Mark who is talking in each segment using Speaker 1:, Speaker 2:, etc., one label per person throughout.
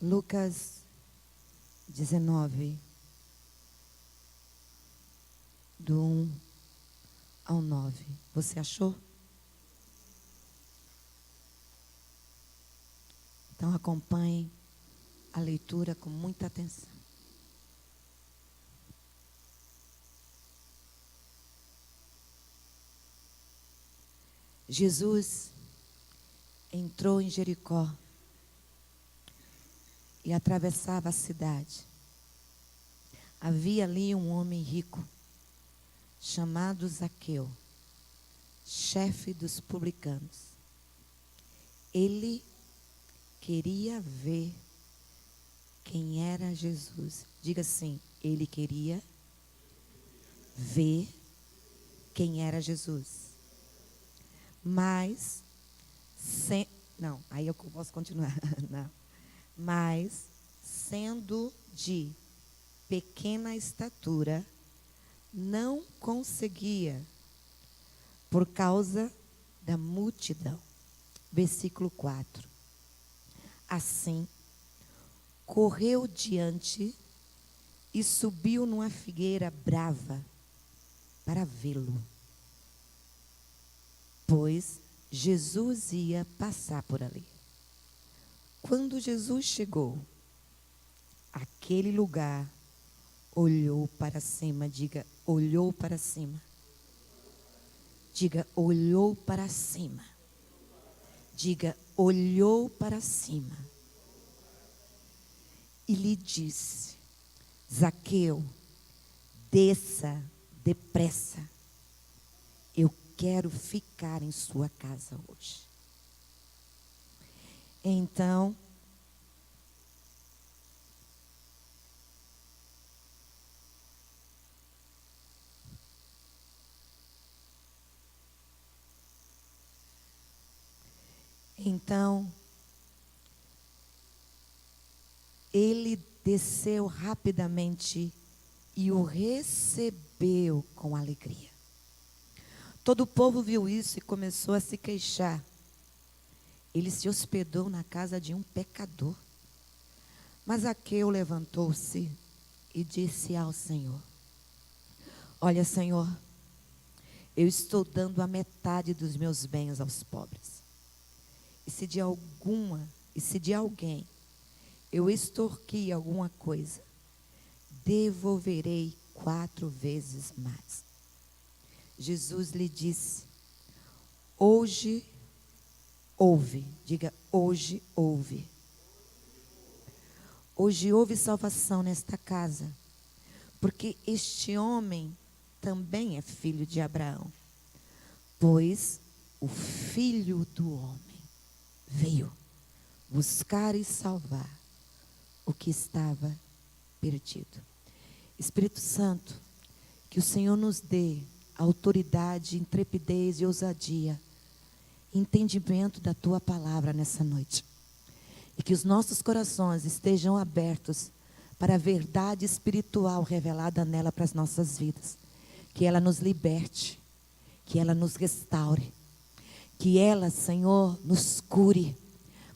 Speaker 1: Lucas 19, do 1 ao 9. Você achou? Então acompanhe a leitura com muita atenção. Jesus entrou em Jericó e atravessava a cidade. Havia ali um homem rico, chamado Zaqueu, chefe dos publicanos. Ele queria ver quem era Jesus. Diga assim, ele queria ver quem era Jesus. Mas, não, aí eu posso continuar. Não. Mas, sendo de pequena estatura, não conseguia, por causa da multidão. Versículo 4. Assim, correu diante e subiu numa figueira brava para vê-lo, pois Jesus ia passar por ali. Quando Jesus chegou àquele lugar, olhou para cima. Diga, olhou para cima. Diga, olhou para cima. Diga, olhou para cima. E lhe disse: Zaqueu, desça depressa. Eu quero ficar em sua casa hoje. Então, ele desceu rapidamente e o recebeu com alegria. Todo o povo viu isso e começou a se queixar. Ele se hospedou na casa de um pecador. Mas Zaqueu levantou-se e disse ao Senhor: Olha, Senhor, eu estou dando a metade dos meus bens aos pobres. E se de alguém eu extorquir alguma coisa, devolverei 4 vezes mais. Jesus lhe disse: Hoje houve, diga, hoje houve. Hoje houve salvação nesta casa, porque este homem também é filho de Abraão. Pois o Filho do Homem veio buscar e salvar o que estava perdido. Espírito Santo, que o Senhor nos dê autoridade, intrepidez e ousadia, entendimento da Tua palavra nessa noite. E que os nossos corações estejam abertos para a verdade espiritual revelada nela para as nossas vidas. Que ela nos liberte, que ela nos restaure, que ela, Senhor, nos cure,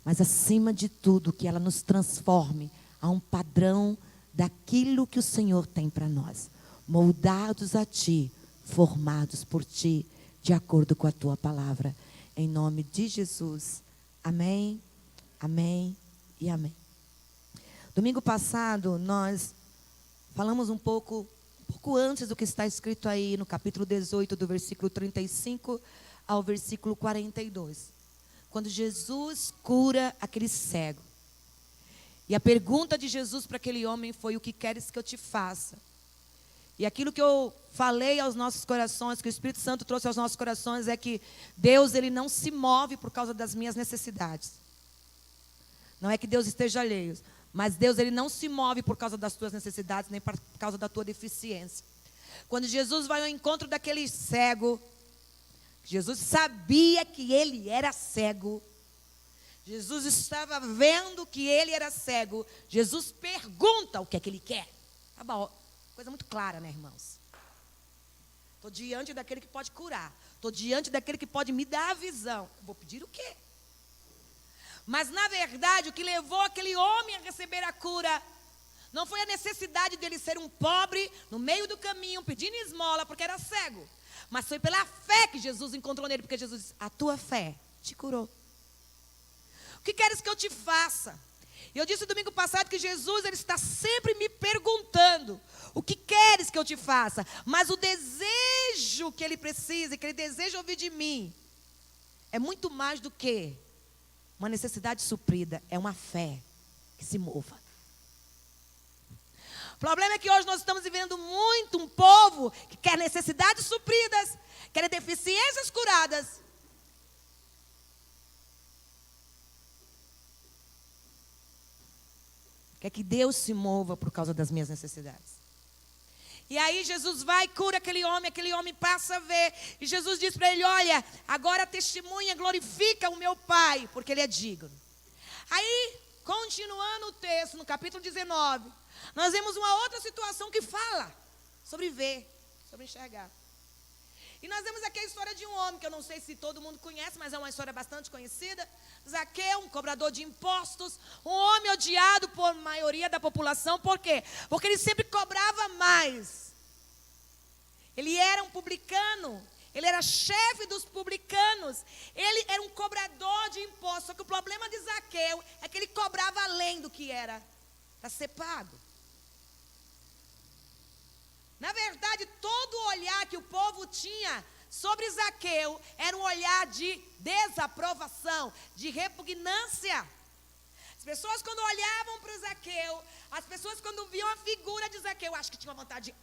Speaker 1: mas acima de tudo, que ela nos transforme a um padrão daquilo que o Senhor tem para nós, moldados a Ti, formados por Ti, de acordo com a Tua palavra. Em nome de Jesus, amém, amém e amém. Domingo passado, nós falamos um pouco antes do que está escrito aí no capítulo 18, do versículo 35 ao versículo 42. Quando Jesus cura aquele cego. E a pergunta de Jesus para aquele homem foi: o que queres que eu te faça? E aquilo que eu falei aos nossos corações, que o Espírito Santo trouxe aos nossos corações, é que Deus, Ele não se move por causa das minhas necessidades. Não é que Deus esteja alheio, mas Deus, Ele não se move por causa das tuas necessidades, nem por causa da tua deficiência. Quando Jesus vai ao encontro daquele cego, Jesus sabia que ele era cego. Jesus estava vendo que ele era cego. Jesus pergunta o que é que ele quer. Tá bom, coisa muito clara, né, irmãos? Estou diante daquele que pode curar. Estou diante daquele que pode me dar a visão. Vou pedir o quê?
Speaker 2: Mas, na verdade, o que levou aquele homem a receber a cura não foi a necessidade dele ser um pobre no meio do caminho, pedindo esmola porque era cego. Mas foi pela fé que Jesus encontrou nele, porque Jesus disse: a tua fé te curou. O que queres que eu te faça? Eu disse domingo passado que Jesus, ele está sempre me perguntando: o que queres que eu te faça? Mas o desejo que ele precisa, que ele deseja ouvir de mim, é muito mais do que uma necessidade suprida, é uma fé que se mova. O problema é que hoje nós estamos vivendo muito um povo que quer necessidades supridas, quer deficiências curadas. Quer que Deus se mova por causa das minhas necessidades. E aí Jesus vai e cura aquele homem passa a ver. E Jesus diz para ele: olha, agora testemunha, glorifica o meu Pai, porque Ele é digno. Aí, continuando o texto, no capítulo 19, nós vemos uma outra situação que fala sobre ver, sobre enxergar. E nós vemos aqui a história de um homem, que eu não sei se todo mundo conhece, mas é uma história bastante conhecida. Zaqueu, um cobrador de impostos, um homem odiado por maioria da população. Por quê? Porque ele sempre cobrava mais. Ele era um publicano, ele era chefe dos publicanos, ele era um cobrador de impostos. Só que o problema de Zaqueu é que ele cobrava além do que era para ser pago. Na verdade, todo o olhar que o povo tinha sobre Zaqueu era um olhar de desaprovação, de repugnância. As pessoas, quando olhavam para o Zaqueu, as pessoas, quando viam a figura de Zaqueu, acho que tinham vontade de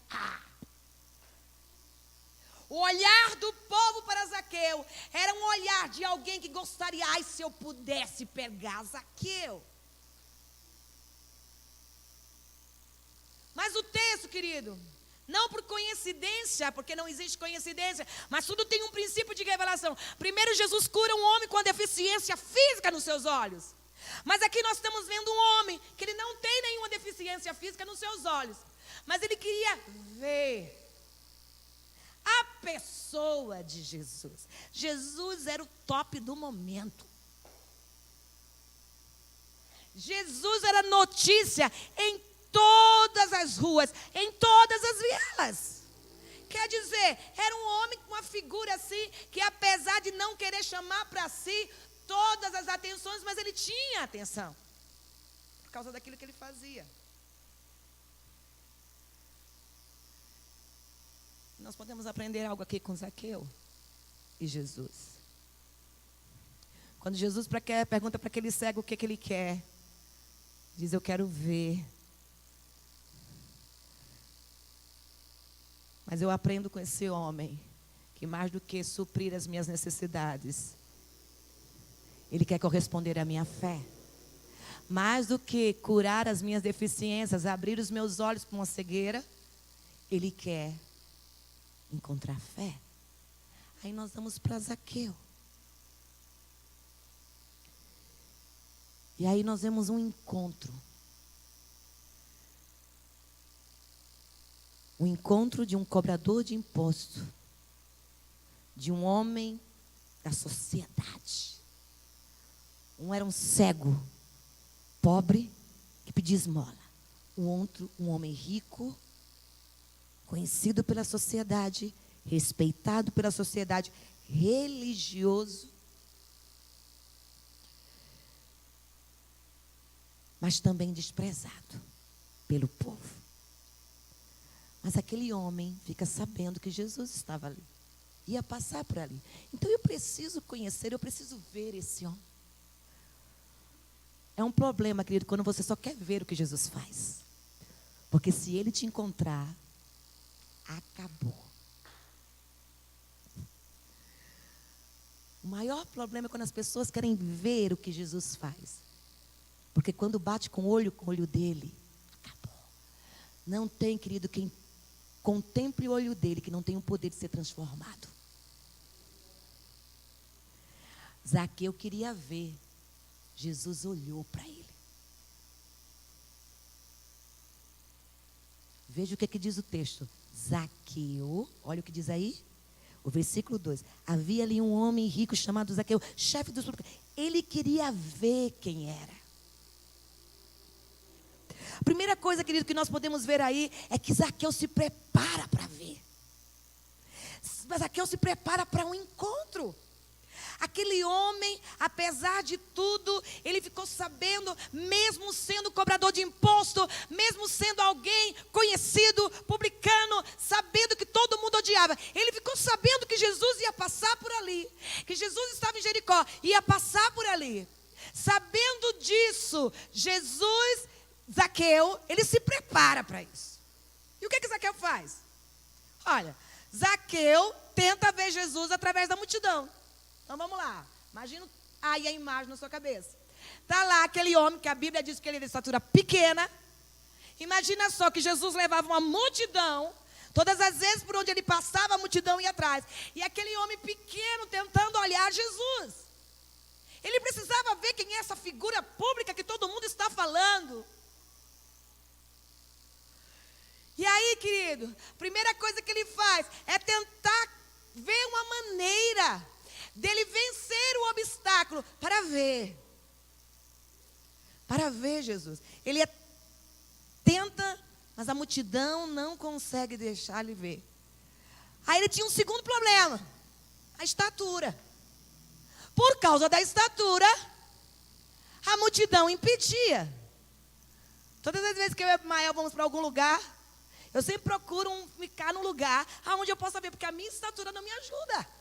Speaker 2: O olhar do povo para Zaqueu era um olhar de alguém que gostaria: ai, se eu pudesse pegar Zaqueu. Mas o texto, querido, não por coincidência, porque não existe coincidência, mas tudo tem um princípio de revelação. Primeiro, Jesus cura um homem com a deficiência física nos seus olhos. Mas aqui nós estamos vendo um homem que ele não tem nenhuma deficiência física nos seus olhos, mas ele queria ver a pessoa de Jesus. Jesus era o top do momento. Jesus era notícia em todas as ruas, em todas as vielas. Quer dizer, era um homem com uma figura assim, que apesar de não querer chamar para si todas as atenções, mas ele tinha atenção, por causa daquilo que ele fazia. Nós podemos aprender algo aqui com Zaqueu e Jesus. Quando Jesus pergunta para aquele cego o que ele quer, diz: eu quero ver. Mas eu aprendo com esse homem que mais do que suprir as minhas necessidades, ele quer corresponder à minha fé. Mais do que curar as minhas deficiências, abrir os meus olhos para uma cegueira, ele quer encontrar fé. Aí nós vamos para Zaqueu. E aí nós vemos um encontro. O encontro de um cobrador de imposto, de um homem da sociedade. Um era um cego, pobre, que pedia esmola. O outro, um homem rico, conhecido pela sociedade, respeitado pela sociedade, religioso, mas também desprezado pelo povo. Mas aquele homem fica sabendo que Jesus estava ali, ia passar por ali. Então eu preciso conhecer, eu preciso ver esse homem. É um problema, querido, quando você só quer ver o que Jesus faz. Porque se ele te encontrar, acabou. O maior problema é quando as pessoas querem ver o que Jesus faz. Porque quando bate com o olho dele, acabou. Não tem, querido, quem contemple o olho dele, que não tem o poder de ser transformado. Zaqueu queria ver. Jesus olhou para ele. Veja o que diz o texto. Zaqueu, olha o que diz aí. O versículo 2. Havia ali um homem rico chamado Zaqueu, chefe dos publicanos.
Speaker 1: ele queria ver quem era. A primeira coisa, querido, que nós podemos ver aí é que Zaqueu se prepara para ver. Zaqueu se prepara para um encontro. Aquele homem, apesar de tudo, ele ficou sabendo, mesmo sendo cobrador de imposto, mesmo sendo alguém conhecido, publicano, sabendo que todo mundo odiava, ele ficou sabendo que Jesus ia passar por ali, que Jesus estava em Jericó, ia passar por ali. Sabendo disso, Zaqueu, ele se prepara para isso. E o que Zaqueu faz? Olha, Zaqueu tenta ver Jesus através da multidão. Então vamos lá, imagina aí a imagem na sua cabeça. Está lá aquele homem que a Bíblia diz que ele é de estatura pequena. Imagina só que Jesus levava uma multidão. Todas as vezes por onde ele passava, a multidão ia atrás. E aquele homem pequeno tentando olhar Jesus. Ele precisava ver quem é essa figura pública que todo mundo está falando. E aí, querido, a primeira coisa que ele faz é tentar ver uma maneira dele vencer o obstáculo para ver Jesus. Ele tenta, mas a multidão não consegue deixar ele ver. Aí ele tinha um segundo problema, a estatura. Por causa da estatura, a multidão impedia. Todas as vezes que eu e o Mael vamos para algum lugar, eu sempre procuro ficar num lugar onde eu possa ver, porque a minha estatura não me ajuda.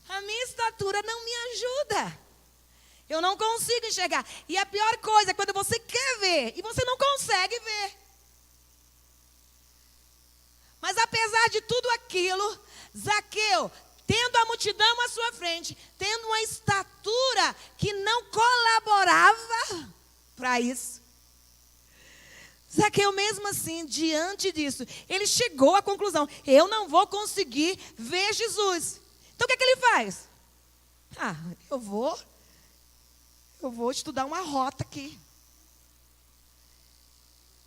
Speaker 1: A minha estatura não me ajuda. Eu não consigo enxergar. E a pior coisa é quando você quer ver e você não consegue ver. Mas apesar de tudo aquilo, Zaqueu, tendo a multidão à sua frente, tendo uma estatura que não colaborava para isso, Zaqueu mesmo assim, diante disso, ele chegou à conclusão: eu não vou conseguir ver Jesus. Então o que é que ele faz? Eu vou estudar uma rota aqui.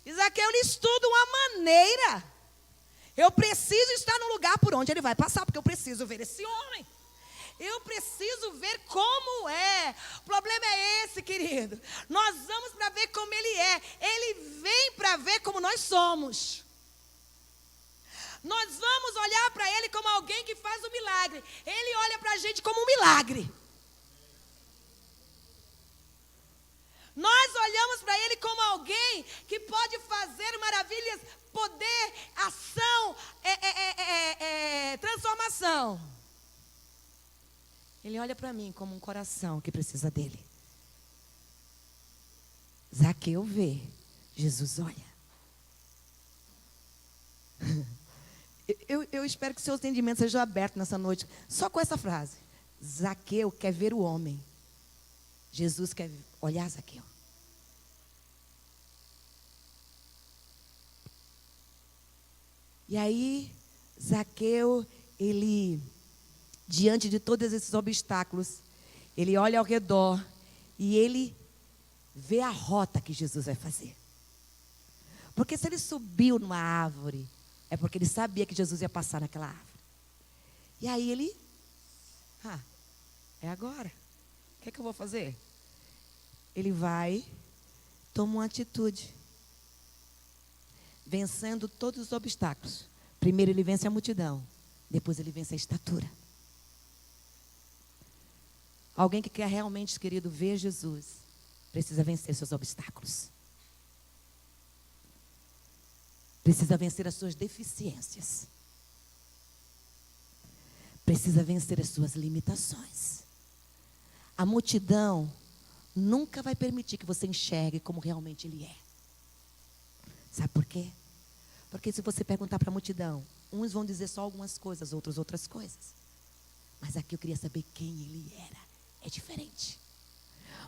Speaker 1: E Zaqueu, ele estuda uma maneira. Eu preciso estar no lugar por onde ele vai passar, porque eu preciso ver esse homem. Eu preciso ver como é. O problema é esse, querido. Nós vamos para ver como ele é. Ele vem para ver como nós somos. Nós vamos olhar para ele como alguém que faz um milagre. Ele olha para a gente como um milagre. Nós olhamos para ele como alguém que pode fazer maravilhas, poder, ação, transformação. Ele olha para mim como um coração que precisa dele. Zaqueu vê, Jesus olha. Eu espero que o seu entendimento seja aberto nessa noite, só com essa frase. Zaqueu quer ver o homem. Jesus quer olhar Zaqueu. E aí, Zaqueu, ele, diante de todos esses obstáculos, ele olha ao redor e ele vê a rota que Jesus vai fazer. Porque se ele subiu numa árvore, é porque ele sabia que Jesus ia passar naquela árvore. E aí ele, é agora. O que é que eu vou fazer? Ele vai, toma uma atitude, vencendo todos os obstáculos. Primeiro ele vence a multidão, depois ele vence a estatura. Alguém que quer realmente, querido, ver Jesus, precisa vencer seus obstáculos. Precisa vencer as suas deficiências. Precisa vencer as suas limitações. A multidão nunca vai permitir que você enxergue como realmente ele é. Sabe por quê? Porque se você perguntar para a multidão, uns vão dizer só algumas coisas, outros outras coisas. Mas aqui eu queria saber quem ele era. É diferente.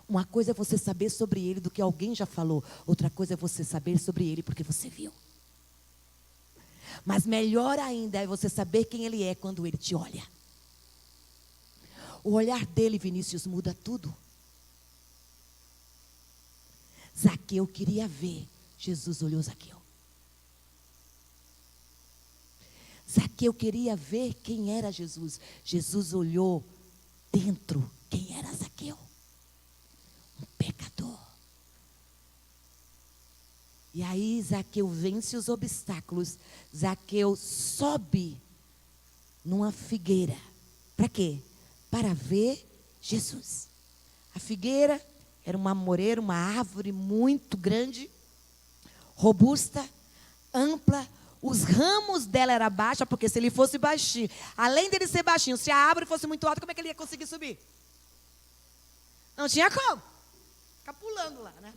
Speaker 1: Uma coisa é você saber sobre ele do que alguém já falou. Outra coisa é você saber sobre ele porque você viu. Mas melhor ainda é você saber quem ele é quando ele te olha. O olhar dele, Vinícius, muda tudo. Zaqueu queria ver. Jesus olhou Zaqueu. Zaqueu queria ver quem era Jesus. Jesus olhou dentro quem era Zaqueu. Um pecador. E aí Zaqueu vence os obstáculos. Zaqueu sobe numa figueira. Para quê? Para ver Jesus. A figueira era uma amoreira, uma árvore muito grande, robusta, ampla. Os ramos dela eram baixos, porque se ele fosse baixinho, além dele ser baixinho, se a árvore fosse muito alta, como é que ele ia conseguir subir? Não tinha como. Ficar pulando lá, né?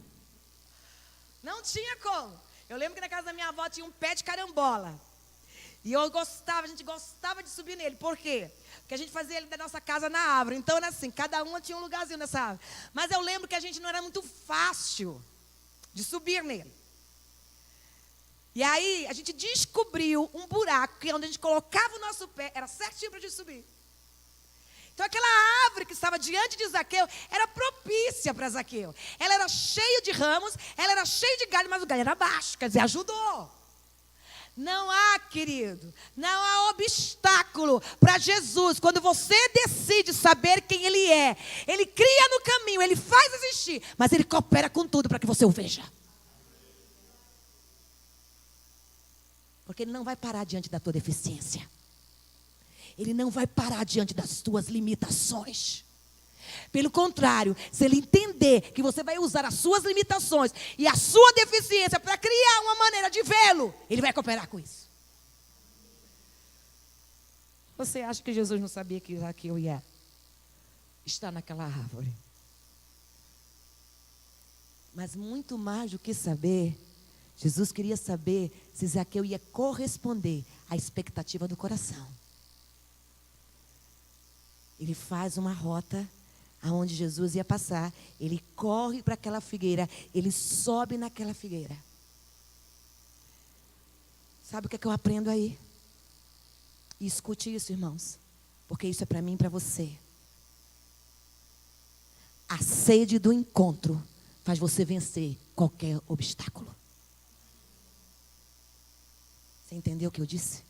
Speaker 1: Não tinha como. Eu lembro que na casa da minha avó tinha um pé de carambola. E a gente gostava de subir nele. Por quê? Porque a gente fazia ele da nossa casa na árvore. Então era assim, cada uma tinha um lugarzinho nessa árvore. Mas eu lembro que a gente não era muito fácil de subir nele. E aí a gente descobriu um buraco que onde a gente colocava o nosso pé, era certinho para a gente subir. Então aquela árvore que estava diante de Zaqueu era propícia para Zaqueu. Ela era cheia de ramos, ela era cheia de galho, mas o galho era baixo, quer dizer, ajudou. Não há, querido, não há obstáculo para Jesus. Quando você decide saber quem Ele é, Ele cria no caminho, Ele faz existir, mas Ele coopera com tudo para que você o veja. Porque Ele não vai parar diante da tua deficiência. Ele não vai parar diante das tuas limitações. Pelo contrário, se Ele entender que você vai usar as suas limitações e a sua deficiência para criar uma maneira de vê-lo, Ele vai cooperar com isso. Você acha que Jesus não sabia que Zaqueu ia estar naquela árvore? Mas muito mais do que saber, Jesus queria saber se Zaqueu ia corresponder à expectativa do coração. Ele faz uma rota aonde Jesus ia passar. Ele corre para aquela figueira. Ele sobe naquela figueira. Sabe o que é que eu aprendo aí? E escute isso, irmãos. Porque isso é para mim e para você. A sede do encontro faz você vencer qualquer obstáculo. Você entendeu o que eu disse?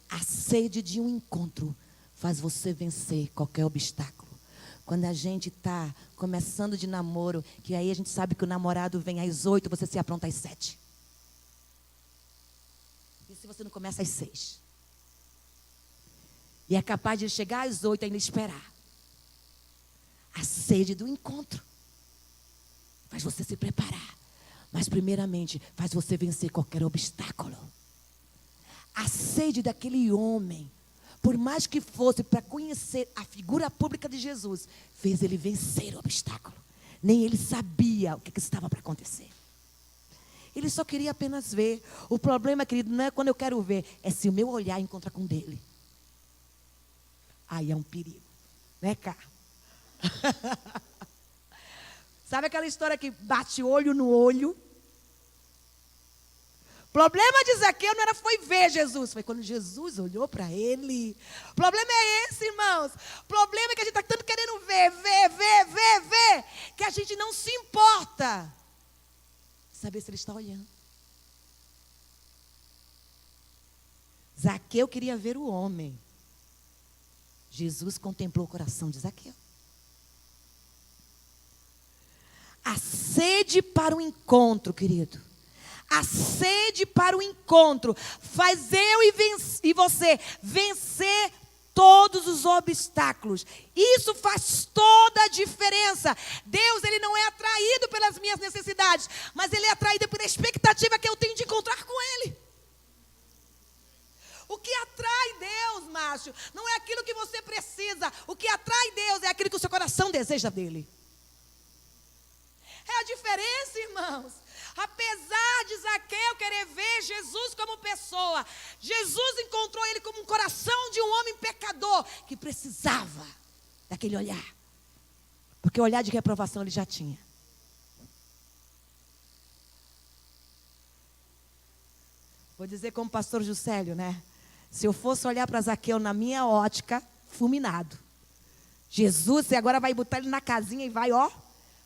Speaker 1: A sede de um encontro faz você vencer qualquer obstáculo. Quando a gente está começando de namoro, que aí a gente sabe que o namorado vem às 8, você se apronta às 7. E se você não começa às 6? E é capaz de chegar às 8 e ainda esperar. A sede do encontro faz você se preparar. Mas primeiramente faz você vencer qualquer obstáculo. A sede daquele homem, por mais que fosse para conhecer a figura pública de Jesus, fez ele vencer o obstáculo. Nem ele sabia o que estava para acontecer. Ele só queria apenas ver. O problema, querido, não é quando eu quero ver, é se o meu olhar encontra com o dele. Aí é um perigo, né, cá? Sabe aquela história que bate olho no olho? O problema de Zaqueu não foi ver Jesus, foi quando Jesus olhou para ele. O problema é esse, irmãos. O problema é que a gente está tanto querendo ver, que a gente não se importa saber se ele está olhando. Zaqueu queria ver o homem. Jesus contemplou o coração de Zaqueu. A sede para o encontro, querido. A sede para o encontro faz eu e você vencer todos os obstáculos. Isso faz toda a diferença. Deus, Ele não é atraído pelas minhas necessidades, mas Ele é atraído pela expectativa que eu tenho de encontrar com Ele. O que atrai Deus, macho, não é aquilo que você precisa. O que atrai Deus é aquilo que o seu coração deseja dEle. É a diferença, irmãos. Apesar de Zaqueu querer ver Jesus como pessoa, Jesus encontrou ele como um coração de um homem pecador que precisava daquele olhar. Porque o olhar de reprovação ele já tinha. Vou dizer como o pastor Juscelio, né? Se eu fosse olhar para Zaqueu na minha ótica, fulminado. Jesus, você agora vai botar ele na casinha e vai, ó.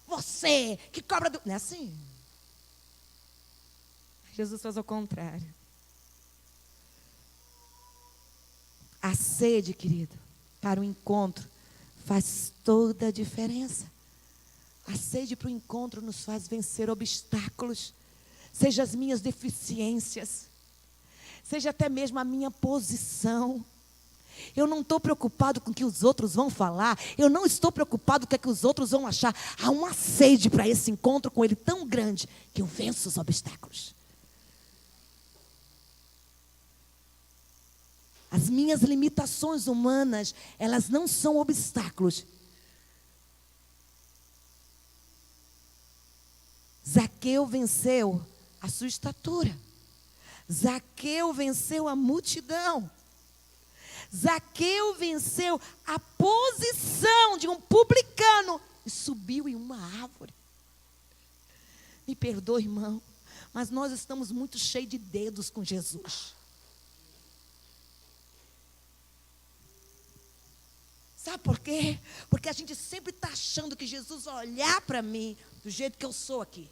Speaker 1: Você que cobra do... Não é assim? Jesus faz o contrário. A sede, querido, para o encontro, faz toda a diferença. A sede para o encontro nos faz vencer obstáculos, seja as minhas deficiências, seja até mesmo a minha posição. Eu não estou preocupado com o que os outros vão falar, eu não estou preocupado com o que é que os outros vão achar. Há uma sede para esse encontro com Ele tão grande que eu venço os obstáculos. As minhas limitações humanas, elas não são obstáculos. Zaqueu venceu a sua estatura. Zaqueu venceu a multidão. Zaqueu venceu a posição de um publicano e subiu em uma árvore. Me perdoe, irmão, mas nós estamos muito cheios de dedos com Jesus. Sabe por quê? Porque a gente sempre está achando que Jesus vai olhar para mim do jeito que eu sou aqui.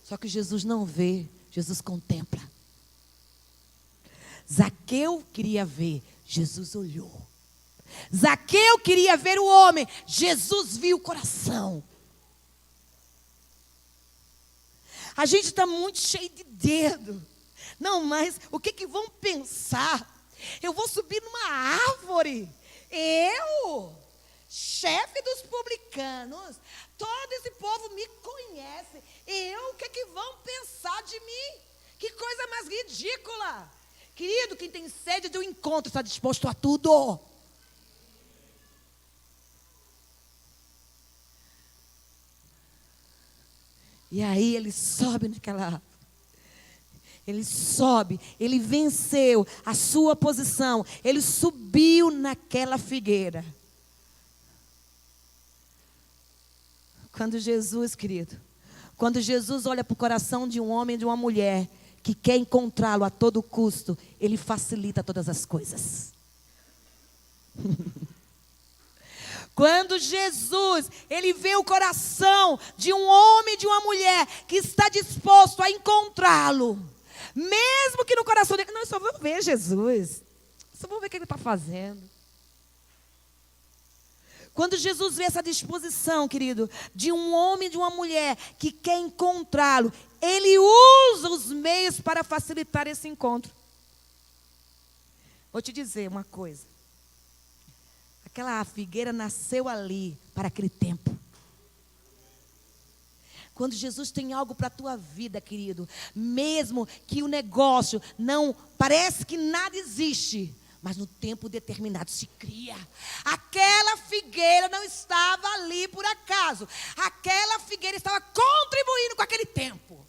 Speaker 1: Só que Jesus não vê, Jesus contempla. Zaqueu queria ver, Jesus olhou. Zaqueu queria ver o homem, Jesus viu o coração. A gente está muito cheio de dedo. Não, mas o que vão pensar? Eu vou subir numa árvore. Eu, chefe dos publicanos, todo esse povo me conhece. O que vão pensar de mim? Que coisa mais ridícula. Querido, quem tem sede de um encontro está disposto a tudo. E aí ele sobe naquela árvore. Ele sobe, ele venceu a sua posição. Ele subiu naquela figueira. Quando Jesus, querido, quando Jesus olha para o coração de um homem e de uma mulher que quer encontrá-lo a todo custo, Ele facilita todas as coisas. Quando Jesus, Ele vê o coração de um homem e de uma mulher que está disposto a encontrá-lo, mesmo que no coração dele, não, eu só vou ver Jesus, só vou ver o que Ele está fazendo. Quando Jesus vê essa disposição, querido, de um homem e de uma mulher que quer encontrá-lo, Ele usa os meios para facilitar esse encontro. Vou te dizer uma coisa. Aquela figueira nasceu ali para aquele tempo. Quando Jesus tem algo para a tua vida, querido, mesmo que o negócio não, parece que nada existe, mas no tempo determinado se cria. Aquela figueira não estava ali por acaso. Aquela figueira estava contribuindo com aquele tempo.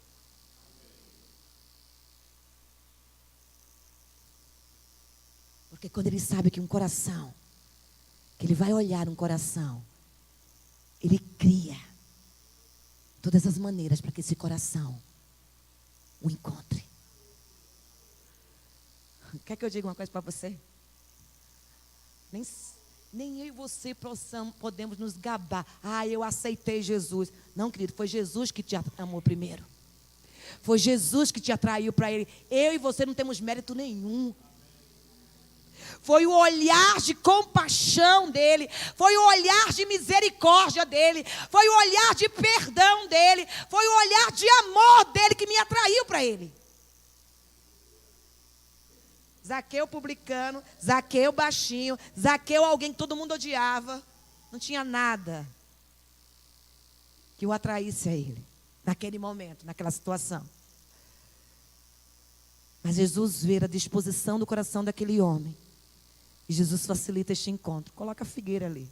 Speaker 1: Porque quando ele sabe que um coração, que ele vai olhar um coração, ele cria todas as maneiras para que esse coração o encontre. Quer que eu diga uma coisa para você? Nem eu e você podemos nos gabar. Eu aceitei Jesus. Não, querido, foi Jesus que te amou primeiro. Foi Jesus que te atraiu para Ele. Eu e você não temos mérito nenhum. Foi o olhar de compaixão dEle. Foi o olhar de misericórdia dEle. Foi o olhar de perdão dEle. Foi o olhar de amor dEle que me atraiu para Ele. Zaqueu publicano, Zaqueu baixinho, Zaqueu alguém que todo mundo odiava. Não tinha nada que o atraísse a ele, naquele momento, naquela situação. Mas Jesus vê a disposição do coração daquele homem. E Jesus facilita este encontro. Coloca a figueira ali.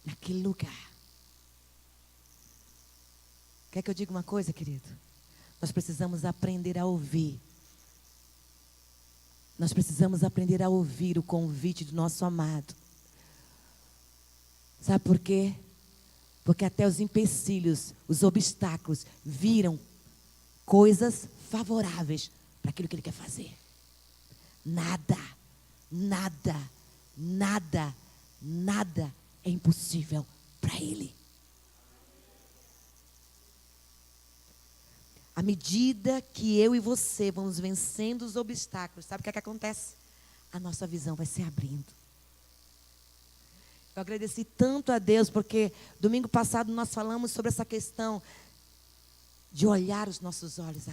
Speaker 1: Naquele lugar. Quer que eu diga uma coisa, querido? Nós precisamos aprender a ouvir. Nós precisamos aprender a ouvir o convite do nosso amado. Sabe por quê? Porque até os empecilhos, os obstáculos, viram coisas favoráveis para aquilo que Ele quer fazer. Nada é impossível para Ele. À medida que eu e você vamos vencendo os obstáculos, sabe o que é que acontece? A nossa visão vai se abrindo. Eu agradeci tanto a Deus, porque domingo passado nós falamos sobre essa questão de olhar os nossos olhos.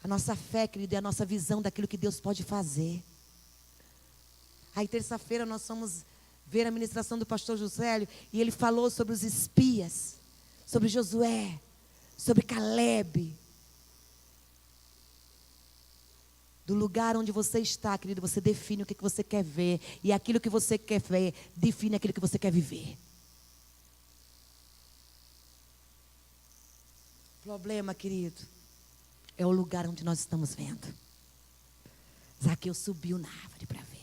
Speaker 1: A nossa fé, querido, é a nossa visão daquilo que Deus pode fazer. Aí, terça-feira, nós fomos ver a ministração do pastor Juscelio, e ele falou sobre os espias, sobre Josué, sobre Caleb. Do lugar onde você está, querido, você define o que você quer ver. E aquilo que você quer ver, define aquilo que você quer viver. O problema, querido, é o lugar onde nós estamos vendo. Zaqueu subiu na árvore para ver.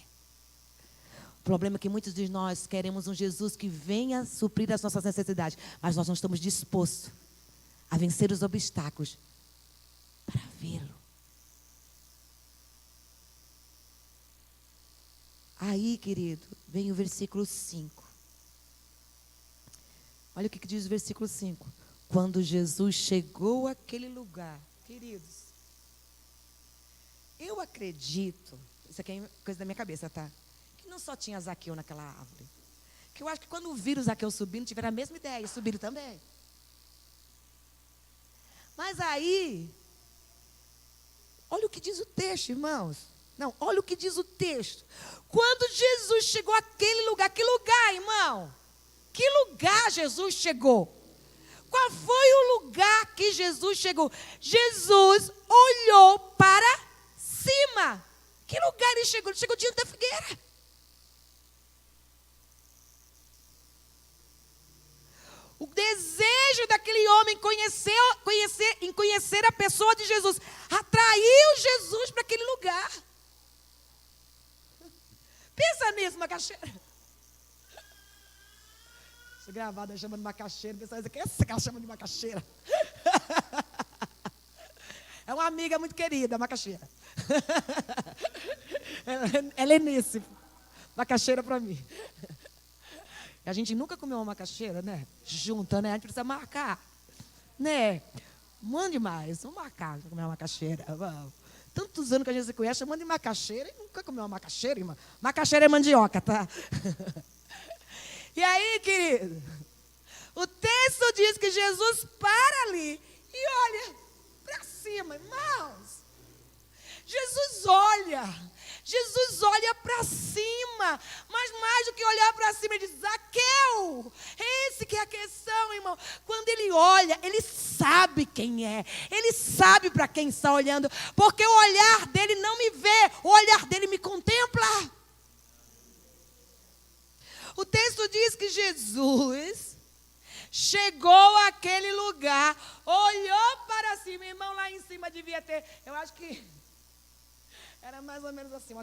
Speaker 1: O problema é que muitos de nós queremos um Jesus que venha suprir as nossas necessidades, mas nós não estamos dispostos a vencer os obstáculos para vê-lo. Aí, querido, vem o versículo 5. Olha o que diz o versículo 5. Quando Jesus chegou àquele lugar, queridos, eu acredito, isso aqui é coisa da minha cabeça, tá? Que não só tinha Zaqueu naquela árvore. Que eu acho que quando viram Zaqueu subindo, tiveram a mesma ideia, subiram também. Mas aí, olha o que diz o texto, irmãos. Não, olha o que diz o texto. Quando Jesus chegou àquele lugar, que lugar, irmão? Que lugar Jesus chegou? Qual foi o lugar que Jesus chegou? Jesus olhou para cima. Que lugar ele chegou? Ele chegou diante da figueira. O desejo daquele homem em conhecer a pessoa de Jesus atraiu Jesus para aquele lugar. Pensa nisso, macaxeira. Sou gravada chamando macaxeira. O pessoal diz, que é essa que ela chama de macaxeira? É uma amiga muito querida, macaxeira. Ela é nisso. Macaxeira para mim. A gente nunca comeu uma macaxeira, né? Junta, né? A gente precisa marcar. Né? Mande mais. Vamos marcar para comer uma macaxeira. Vamos. Tantos anos que a gente se conhece, chamando de macaxeira, e nunca comeu uma macaxeira, irmã. Macaxeira é mandioca, tá? E aí, querido, o texto diz que Jesus para ali e olha para cima, irmãos. Jesus olha para cima, mas mais do que olhar para cima, ele diz, Zaqueu, esse que é a questão, irmão. Quando ele olha, ele sabe quem é, ele sabe para quem está olhando, porque o olhar dele não me vê, o olhar dele me contempla. O texto diz que Jesus chegou àquele lugar, olhou para cima, irmão, lá em cima devia ter, eu acho que era mais ou menos assim,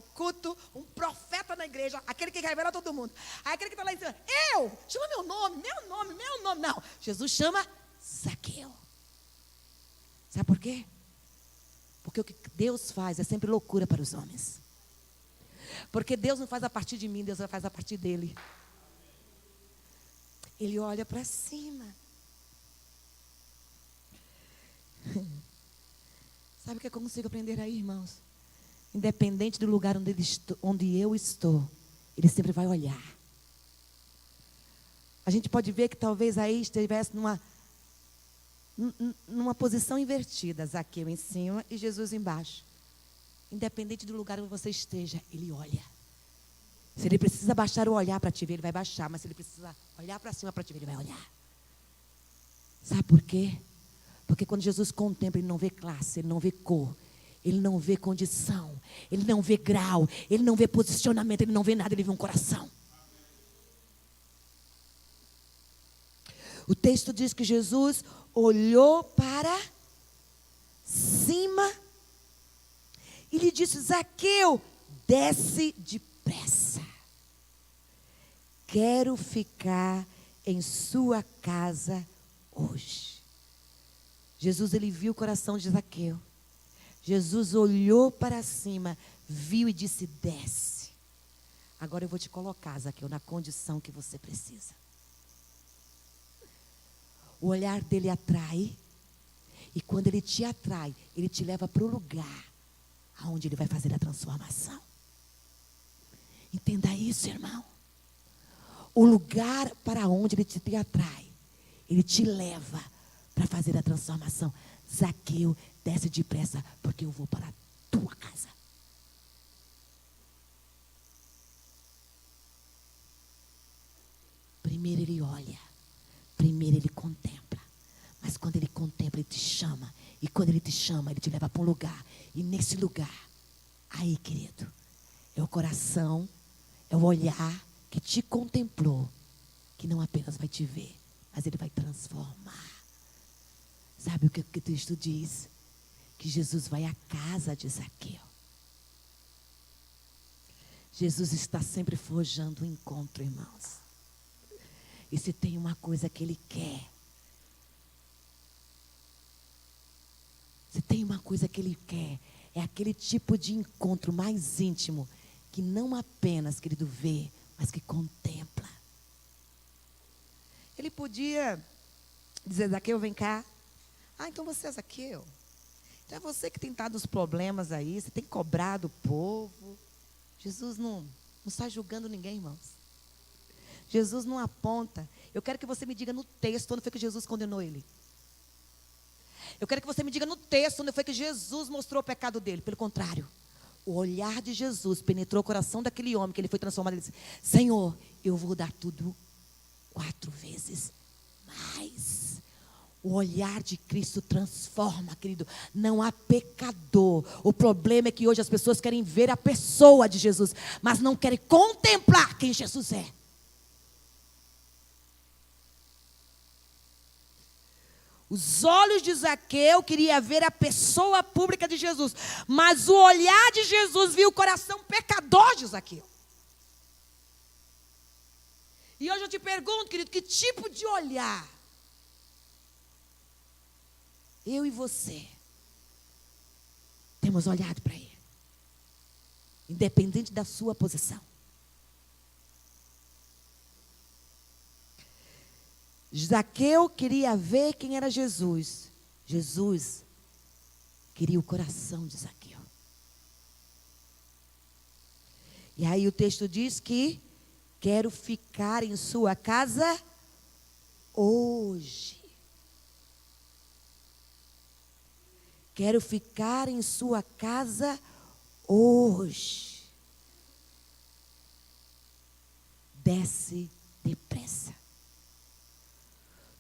Speaker 1: um profeta na igreja, aquele que revela todo mundo. Aí aquele que está lá em cima, chama meu nome. Não, Jesus chama Zaqueu. Sabe por quê? Porque o que Deus faz é sempre loucura para os homens. Porque Deus não faz a partir de mim, Deus faz a partir dele. Ele olha para cima. Sabe o que eu consigo aprender aí, irmãos? Independente do lugar onde eu estou, ele sempre vai olhar. A gente pode ver que talvez aí estivesse numa posição invertida, Zaqueu em cima e Jesus embaixo. Independente do lugar onde você esteja, ele olha. Se ele precisa baixar o olhar para te ver, ele vai baixar. Mas se ele precisa olhar para cima para te ver, ele vai olhar. Sabe por quê? Porque quando Jesus contempla, ele não vê classe, ele não vê cor. Ele não vê condição, ele não vê grau, ele não vê posicionamento, ele não vê nada, ele vê um coração. O texto diz que Jesus olhou para cima e lhe disse, Zaqueu, desce depressa. Quero ficar em sua casa hoje. Jesus, ele viu o coração de Zaqueu. Jesus olhou para cima, viu e disse, desce. Agora eu vou te colocar, Zaqueu, na condição que você precisa. O olhar dele atrai. E quando ele te atrai, ele te leva para o lugar aonde ele vai fazer a transformação. Entenda isso, irmão. O lugar para onde ele te atrai, ele te leva para fazer a transformação. Zaqueu, desce depressa, porque eu vou para a tua casa. Primeiro ele olha, primeiro ele contempla. Mas quando ele contempla, ele te chama. E quando ele te chama, ele te leva para um lugar. E nesse lugar, aí, querido, é o coração, é o olhar que te contemplou, que não apenas vai te ver, mas ele vai transformar. Sabe o que o texto diz? Que Jesus vai à casa de Zaqueu. Jesus está sempre forjando o encontro, irmãos. E se tem uma coisa que ele quer, se tem uma coisa que ele quer, é aquele tipo de encontro mais íntimo, que não apenas, querido, vê, mas que contempla. Ele podia dizer: Zaqueu, vem cá. Ah, então você é Zaqueu. Então é você que tem dado os problemas aí, você tem cobrado o povo. Jesus não está julgando ninguém, irmãos. Jesus não aponta. Eu quero que você me diga no texto onde foi que Jesus condenou ele. Eu quero que você me diga no texto onde foi que Jesus mostrou o pecado dele. Pelo contrário, o olhar de Jesus penetrou o coração daquele homem, que ele foi transformado. Ele disse: Senhor, eu vou dar tudo 4 vezes mais. O olhar de Cristo transforma, querido. Não há pecador. O problema é que hoje as pessoas querem ver a pessoa de Jesus, mas não querem contemplar quem Jesus é. Os olhos de Zaqueu queriam ver a pessoa pública de Jesus, mas o olhar de Jesus viu o coração pecador de Zaqueu. E hoje eu te pergunto, querido, que tipo de olhar eu e você temos olhado para ele, independente da sua posição? Zaqueu queria ver quem era Jesus. Jesus queria o coração de Zaqueu. E aí o texto diz que: quero ficar em sua casa hoje. Quero ficar em sua casa hoje. Desce depressa.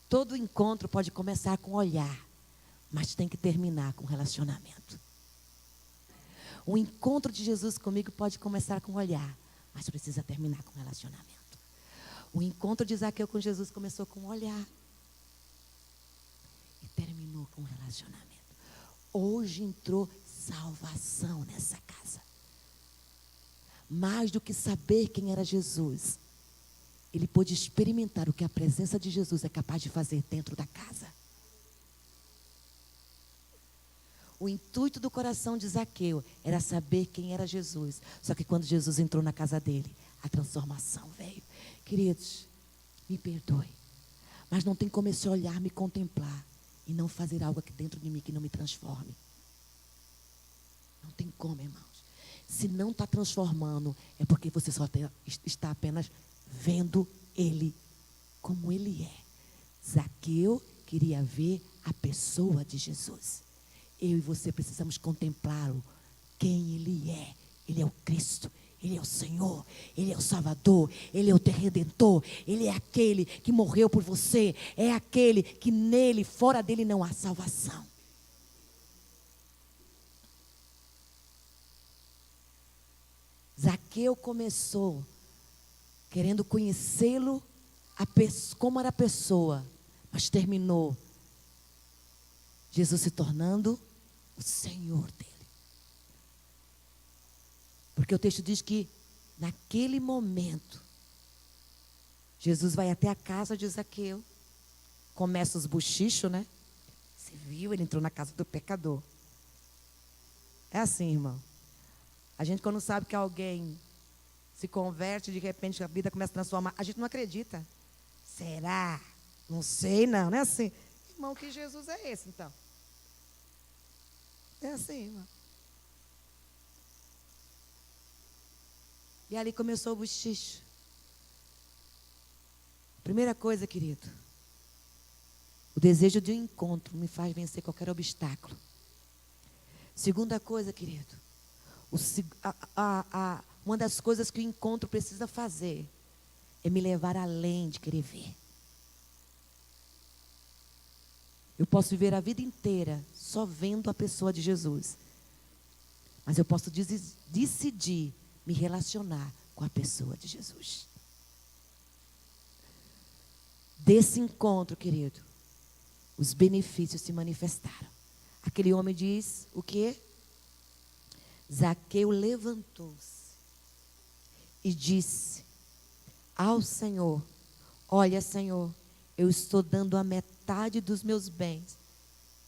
Speaker 1: Todo encontro pode começar com olhar, mas tem que terminar com relacionamento. O encontro de Jesus comigo pode começar com olhar, mas precisa terminar com relacionamento. O encontro de Zaqueu com Jesus começou com olhar e terminou com relacionamento. Hoje entrou salvação nessa casa. Mais do que saber quem era Jesus, ele pôde experimentar o que a presença de Jesus é capaz de fazer dentro da casa. O intuito do coração de Zaqueu era saber quem era Jesus. Só que quando Jesus entrou na casa dele, a transformação veio. Queridos, me perdoe, mas não tem como esse olhar me contemplar e não fazer algo aqui dentro de mim que não me transforme. Não tem como, irmãos. Se não está transformando, é porque você só está apenas vendo ele como ele é. Zaqueu queria ver a pessoa de Jesus. Eu e você precisamos contemplá-lo, quem ele é. Ele é o Cristo, ele é o Senhor, ele é o Salvador, ele é o Redentor, ele é aquele que morreu por você, é aquele que nele, fora dele não há salvação. Zaqueu começou querendo conhecê-lo, como era a pessoa, mas terminou Jesus se tornando o Senhor dele. Porque o texto diz que naquele momento Jesus vai até a casa de Zaqueu. Começa os bochichos, né? Você viu? Ele entrou na casa do pecador. É assim, irmão. A gente, quando sabe que alguém se converte, de repente a vida começa a transformar, a gente não acredita. Será?
Speaker 2: Não sei, não é assim. Irmão, que Jesus é esse, então? É assim, irmão. E ali começou o bochicho. Primeira coisa, querido. O desejo de um encontro me faz vencer qualquer obstáculo. Segunda coisa, querido. Uma das coisas que o encontro precisa fazer é me levar além de querer ver. Eu posso viver a vida inteira só vendo a pessoa de Jesus. Mas eu posso decidir me relacionar com a pessoa de Jesus. Desse encontro, querido, os benefícios se manifestaram. Aquele homem diz o quê? Zaqueu levantou-se e disse ao Senhor: olha, Senhor, eu estou dando a metade dos meus bens.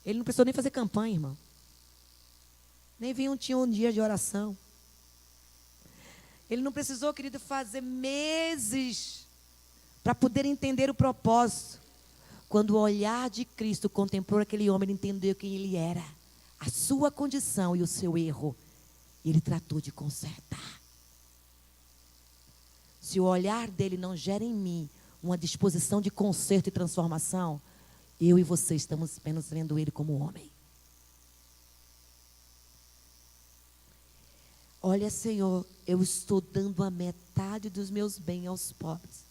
Speaker 2: Ele não precisou nem fazer campanha, irmão. Nem tinha um dia de oração. Ele não precisou, querido, fazer meses para poder entender o propósito. Quando o olhar de Cristo contemplou aquele homem, ele entendeu quem ele era, a sua condição e o seu erro. E ele tratou de consertar. Se o olhar dele não gera em mim uma disposição de conserto e transformação, eu e você estamos apenas vendo ele como homem. Olha, Senhor, eu estou dando a metade dos meus bens aos pobres.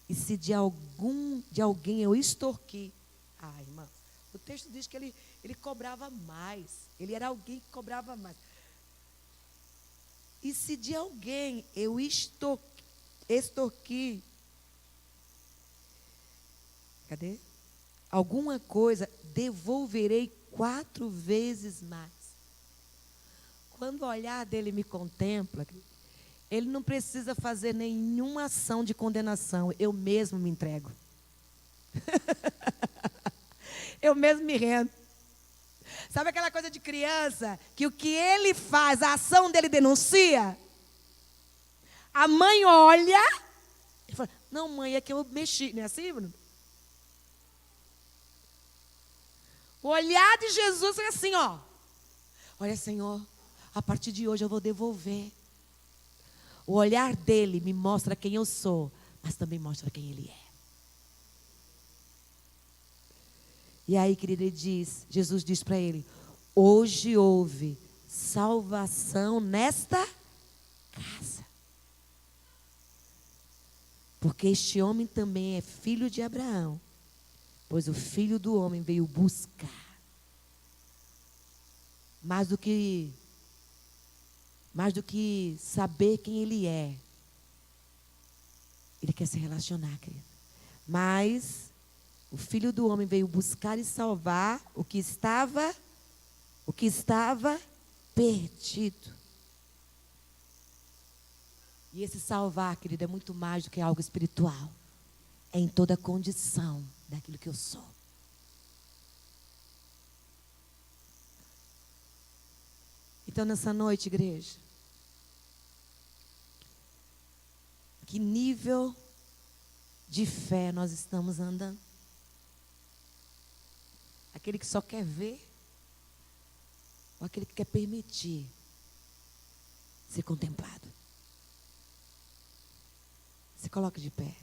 Speaker 2: E se de alguém eu extorqui. Irmã, o texto diz que ele cobrava mais. Ele era alguém que cobrava mais. E se de alguém eu extorqui. Cadê? Alguma coisa, devolverei 4 vezes mais. Quando o olhar dele me contempla, ele não precisa fazer nenhuma ação de condenação. Eu mesmo me entrego. Eu mesmo me rendo. Sabe aquela coisa de criança, que o que ele faz, a ação dele denuncia? A mãe olha e fala: não, mãe, é que eu mexi. Não é assim, Bruno? O olhar de Jesus é assim, ó. Olha, Senhor, a partir de hoje eu vou devolver. O olhar dele me mostra quem eu sou, mas também mostra quem ele é. E aí, querido, Jesus diz para ele: hoje houve salvação nesta casa. Porque este homem também é filho de Abraão, pois o Filho do Homem veio buscar. Mais do que saber quem ele é, ele quer se relacionar, querido. Mas o Filho do Homem veio buscar e salvar o que estava perdido. E esse salvar, querido, é muito mais do que algo espiritual. É em toda a condição daquilo que eu sou. Então, nessa noite, igreja, que nível de fé nós estamos andando? Aquele que só quer ver? Ou aquele que quer permitir ser contemplado? Se coloque de pé.